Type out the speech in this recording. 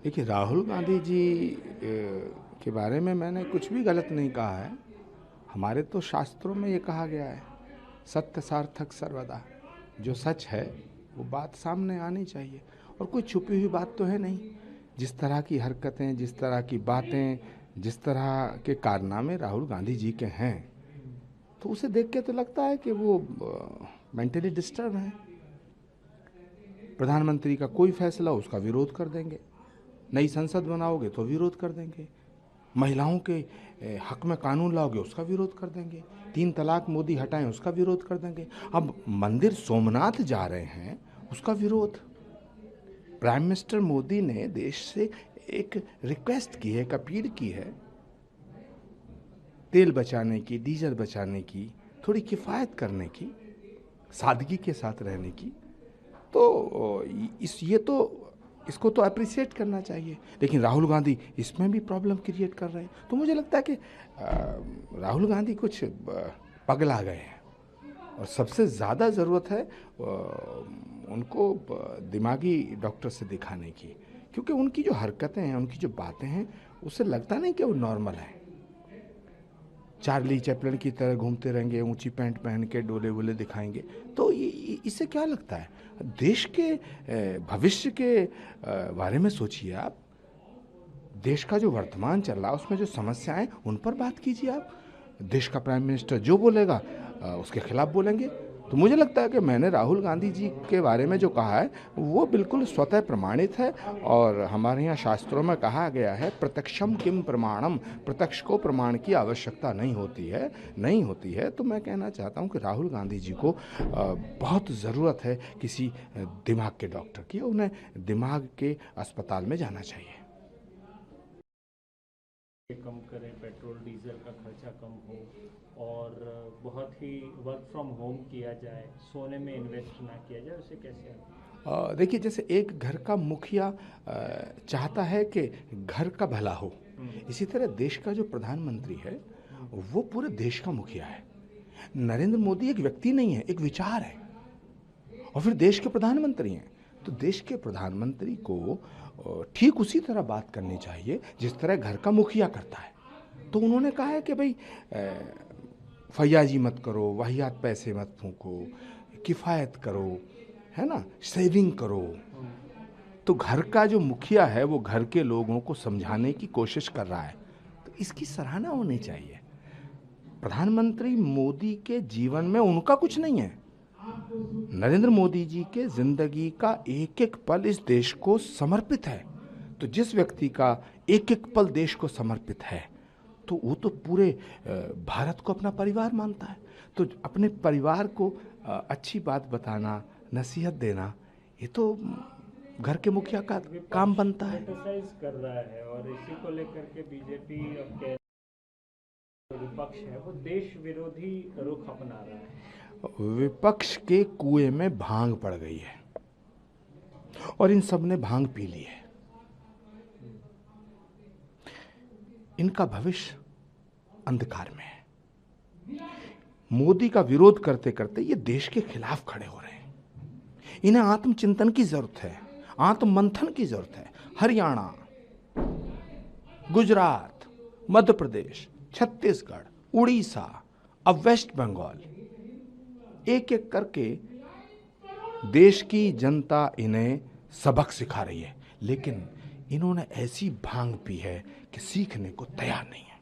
देखिए, राहुल गांधी जी के बारे में मैंने कुछ भी गलत नहीं कहा है। हमारे तो शास्त्रों में ये कहा गया है, सत्य सार्थक सर्वदा। जो सच है वो बात सामने आनी चाहिए, और कोई छुपी हुई बात तो है नहीं। जिस तरह की हरकतें, जिस तरह की बातें, जिस तरह के कारनामे राहुल गांधी जी के हैं, तो उसे देख के तो लगता है कि वो मेंटली डिस्टर्ब हैं। प्रधानमंत्री का कोई फैसला उसका विरोध कर देंगे, नई संसद बनाओगे तो विरोध कर देंगे, महिलाओं के हक में कानून लाओगे उसका विरोध कर देंगे, 3 तलाक मोदी हटाएं उसका विरोध कर देंगे। अब मंदिर सोमनाथ जा रहे हैं उसका विरोध। प्राइम मिनिस्टर मोदी ने देश से एक रिक्वेस्ट की है, एक अपील की है, तेल बचाने की, डीजल बचाने की, थोड़ी किफ़ायत करने की, सादगी के साथ रहने की। तो इसको तो अप्रिशिएट करना चाहिए। लेकिन राहुल गांधी इसमें भी प्रॉब्लम क्रिएट कर रहे हैं। तो मुझे लगता है कि राहुल गांधी कुछ पगला गए हैं, और सबसे ज़्यादा ज़रूरत है उनको दिमागी डॉक्टर से दिखाने की, क्योंकि उनकी जो हरकतें हैं, उनकी जो बातें हैं, उससे लगता नहीं कि वो नॉर्मल है। चार्ली चैपलिन की तरह घूमते रहेंगे, ऊंची पैंट पहन के डोले वोले दिखाएंगे, तो इससे क्या लगता है? देश के भविष्य के बारे में सोचिए आप। देश का जो वर्तमान चल रहा है उसमें जो समस्याएं, उन पर बात कीजिए आप। देश का प्राइम मिनिस्टर जो बोलेगा उसके खिलाफ बोलेंगे। तो मुझे लगता है कि मैंने राहुल गांधी जी के बारे में जो कहा है वो बिल्कुल स्वतः प्रमाणित है। और हमारे यहाँ शास्त्रों में कहा गया है, प्रत्यक्षम किम प्रमाणम, प्रत्यक्ष को प्रमाण की आवश्यकता नहीं होती है। तो मैं कहना चाहता हूँ कि राहुल गांधी जी को बहुत ज़रूरत है किसी दिमाग के डॉक्टर की, उन्हें दिमाग के अस्पताल में जाना चाहिए। कम करें, पेट्रोल डीजल का खर्चा कम हो, और बहुत ही वर्क फ्रॉम होम किया जाए, सोने में इन्वेस्ट ना किया जाए, उसे कैसे? देखिए, जैसे एक घर का मुखिया चाहता है कि घर का भला हो, इसी तरह देश का जो प्रधानमंत्री है वो पूरे देश का मुखिया है। नरेंद्र मोदी एक व्यक्ति नहीं है, एक विचार है, और फिर देश के प्रधानमंत्री हैं। तो देश के प्रधानमंत्री को ठीक उसी तरह बात करनी चाहिए जिस तरह घर का मुखिया करता है। तो उन्होंने कहा है कि भाई फैयाजी मत करो, वाहियात पैसे मत फूंको, किफ़ायत करो, है ना, सेविंग करो। तो घर का जो मुखिया है वो घर के लोगों को समझाने की कोशिश कर रहा है, तो इसकी सराहना होनी चाहिए। प्रधानमंत्री मोदी के जीवन में उनका कुछ नहीं है। नरेंद्र मोदी जी के जिंदगी का एक एक पल इस देश को समर्पित है। तो जिस व्यक्ति का एक एक पल देश को समर्पित है, तो वो तो पूरे भारत को अपना परिवार मानता है। तो अपने परिवार को अच्छी बात बताना, नसीहत देना, ये तो घर के मुखिया का काम बनता है। क्रिटिसाइज कर रहा है, और इसी को लेकर के बीजेपी अब कह विपक्ष है वो देश विरोधी रुख अपना रहा है। विपक्ष के कुएं में भांग पड़ गई है, और इन सब ने भांग पी ली है। इनका भविष्य अंधकार में है। मोदी का विरोध करते करते ये देश के खिलाफ खड़े हो रहे हैं। इन्हें आत्मचिंतन की जरूरत है, आत्ममंथन की जरूरत है। हरियाणा, गुजरात, मध्य प्रदेश, छत्तीसगढ़, उड़ीसा, अब वेस्ट बंगाल, एक एक करके देश की जनता इन्हें सबक सिखा रही है, लेकिन इन्होंने ऐसी भांग पी है कि सीखने को तैयार नहीं है।